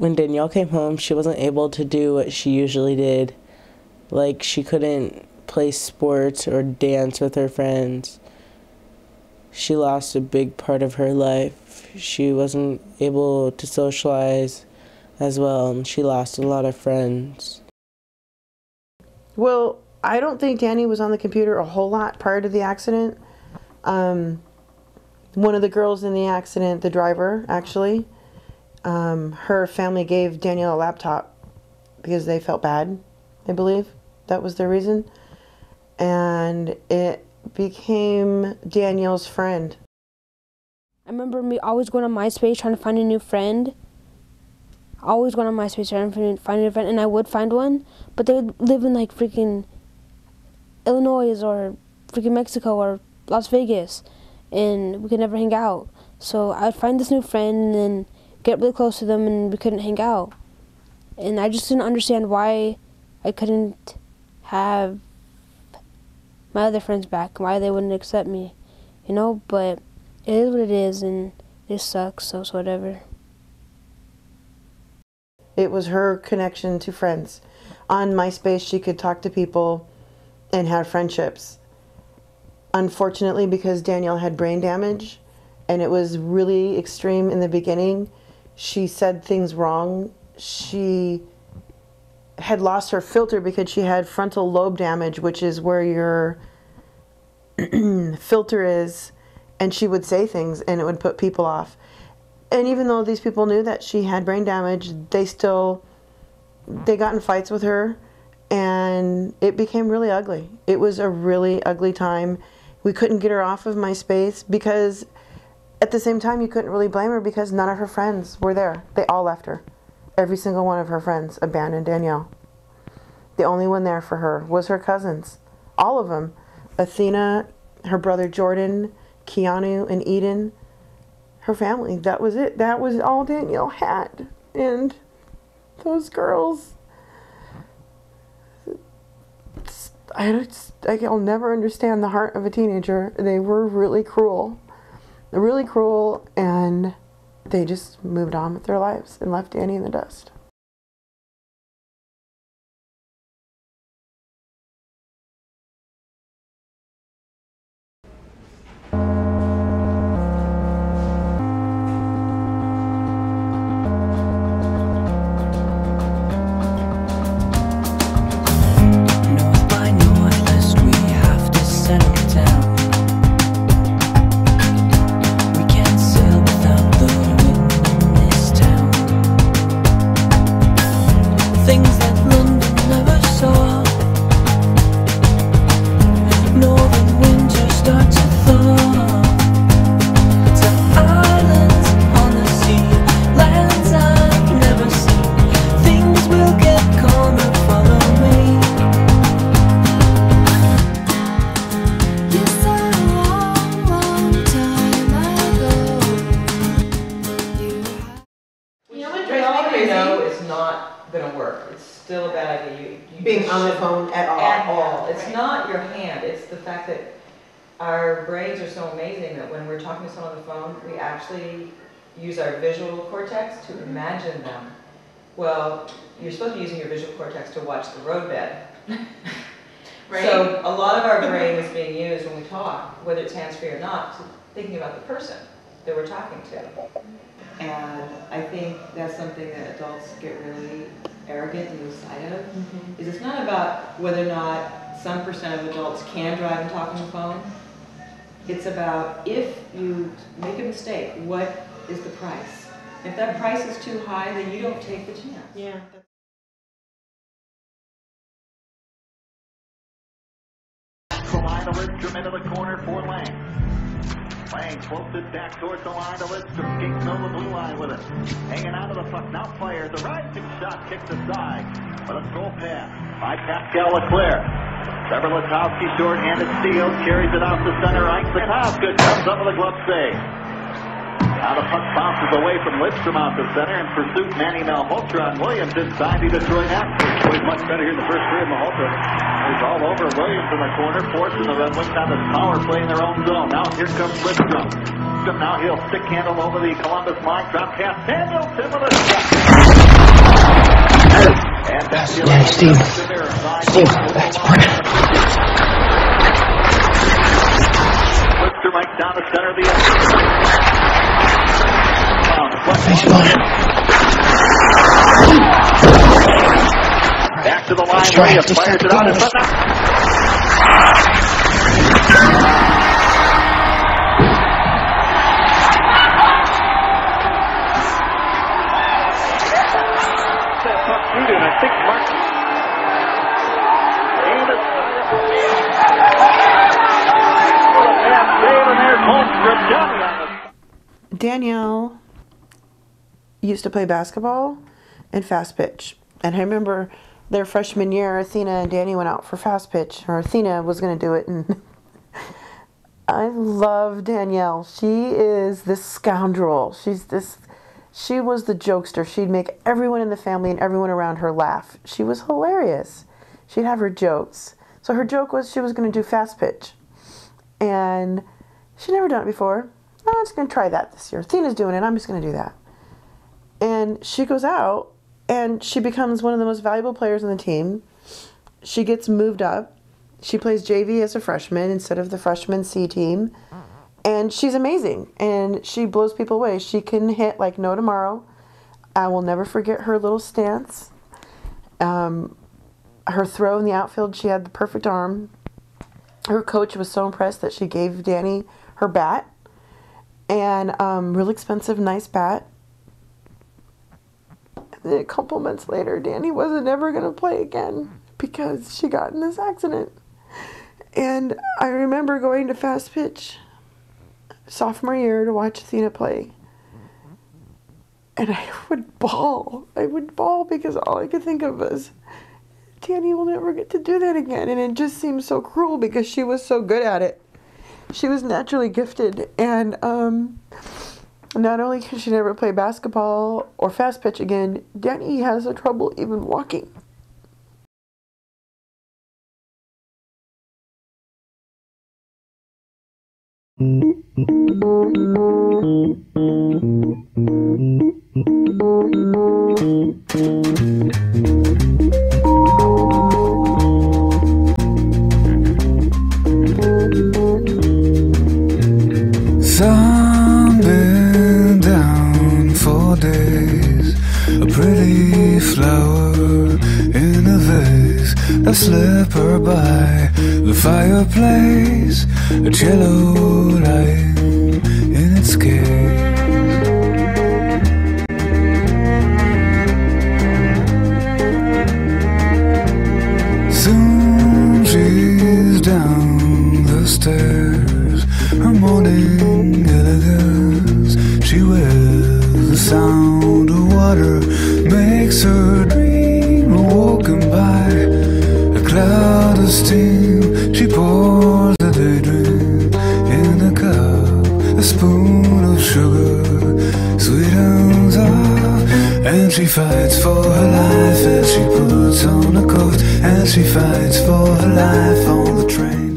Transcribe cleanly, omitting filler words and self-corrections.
when Danielle came home, she wasn't able to do what she usually did. Like, she couldn't play sports or dance with her friends. She lost a big part of her life. She wasn't able to socialize as well, and she lost a lot of friends. Well, I don't think Danny was on the computer a whole lot prior to the accident. One of the girls in the accident, the driver, actually, her family gave Danielle a laptop because they felt bad, I believe. That was their reason. And it became Danielle's friend. I remember me always going on MySpace trying to find a new friend. Always going on MySpace trying to find a new friend, and I would find one, but they would live in like freaking Illinois or freaking Mexico or Las Vegas, and we could never hang out. So I'd find this new friend and then get really close to them, and we couldn't hang out. And I just didn't understand why I couldn't have my other friends back, why they wouldn't accept me, you know, but it is what it is, and it sucks, so it's whatever. It was her connection to friends. On MySpace, she could talk to people and have friendships. Unfortunately, because Danielle had brain damage, and it was really extreme in the beginning, she said things wrong. She had lost her filter because she had frontal lobe damage, which is where your filter is, and she would say things and it would put people off. And even though these people knew that she had brain damage, they got in fights with her, and it became really ugly. It was a really ugly time. We couldn't get her off of MySpace because at the same time you couldn't really blame her because none of her friends were there. They all left her. Every single one of her friends abandoned Danielle. The only one there for her was her cousins. All of them. Athena, her brother Jordan, Keanu, and Eden. Her family. That was it. That was all Danielle had. And those girls, I'll never understand the heart of a teenager. They were really cruel. Really cruel, and they just moved on with their lives and left Danny in the dust. Things that London never saw. Northern winter starts to thaw. To islands on the sea, lands I've never seen. Things will get calmer, follow me. You said a long, long time ago. You know what drives me crazy? No, it's not gonna work. It's still a bad idea. You Being on the phone at all. It's not your hand. It's the fact that our brains are so amazing that when we're talking to someone on the phone, we actually use our visual cortex to imagine them. Well, you're supposed to be using your visual cortex to watch the roadbed. Right. So a lot of our brain is being used when we talk, whether it's hands-free or not, to thinking about the person that we're talking to. And I think that's something that adults get really arrogant and lose sight of. Is it's not about whether or not some % of adults can drive and talk on the phone. It's about if you make a mistake, what is the price? If that price is too high, then you don't take the chance. Yeah. From line to Lidstrom into the corner for Lang. Lang floats it back towards the line to Lidstrom. Skates over the blue line with it. Hanging out of the puck. Now fired. The rising shot kicked aside. But a throw pass by Pascal Leclerc. Trevor Letowski short-handed steal. Carries it out to center ice. Letowski comes up with a glove save. Now the puck bounces away from Lidstrom out to center. In pursuit, Manny Malhotra and Williams inside the Detroit Actors. Played much better here in the first period. Malhotra is all over. Williams in the corner, forcing the Red Wings on this power play in their own zone. Now here comes Lidstrom. Now he'll stick handle over the Columbus line. Drop pass. Samuelson with a shot. Steve. Steve, that's brilliant. Whips her right down the center of the ice. Thanks, bud. Back to the line. Let's try it. He fires it out in front. I think Mark Danielle used to play basketball and fast pitch. And I remember their freshman year, Athena and Danny went out for fast pitch. Or Athena was going to do it. And I love Danielle. She is this scoundrel. She was the jokester. She'd make everyone in the family and everyone around her laugh. She was hilarious. She'd have her jokes. So her joke was she was going to do fast pitch. And she'd never done it before. I'm just going to try that this year. Athena's doing it. I'm just going to do that. And she goes out and she becomes one of the most valuable players on the team. She gets moved up. She plays JV as a freshman instead of the freshman C team. And she's amazing. And she blows people away. She can hit like no tomorrow. I will never forget her little stance. Her throw in the outfield, she had the perfect arm. Her coach was so impressed that she gave Danny her bat. And real expensive, nice bat. And then a couple months later, Danny wasn't ever going to play again because she got in this accident. And I remember going to fast pitch sophomore year to watch Athena play. And I would bawl. I would bawl because all I could think of was, Danny will never get to do that again. And it just seemed so cruel because she was so good at it. She was naturally gifted. And not only can she never play basketball or fast pitch again, Danny has a trouble even walking. Sun been down for days, a pretty flower in a vase, a slipper by the fireplace, a cello light in its case. Soon she's down the stairs, her morning elegance she wears. The sound of water makes her dream, awoken by a cloud of steam. She pours a daydream in a cup, a spoon of sugar sweetens up, and she fights for her life as she puts on a coat, and she fights for her life on the train.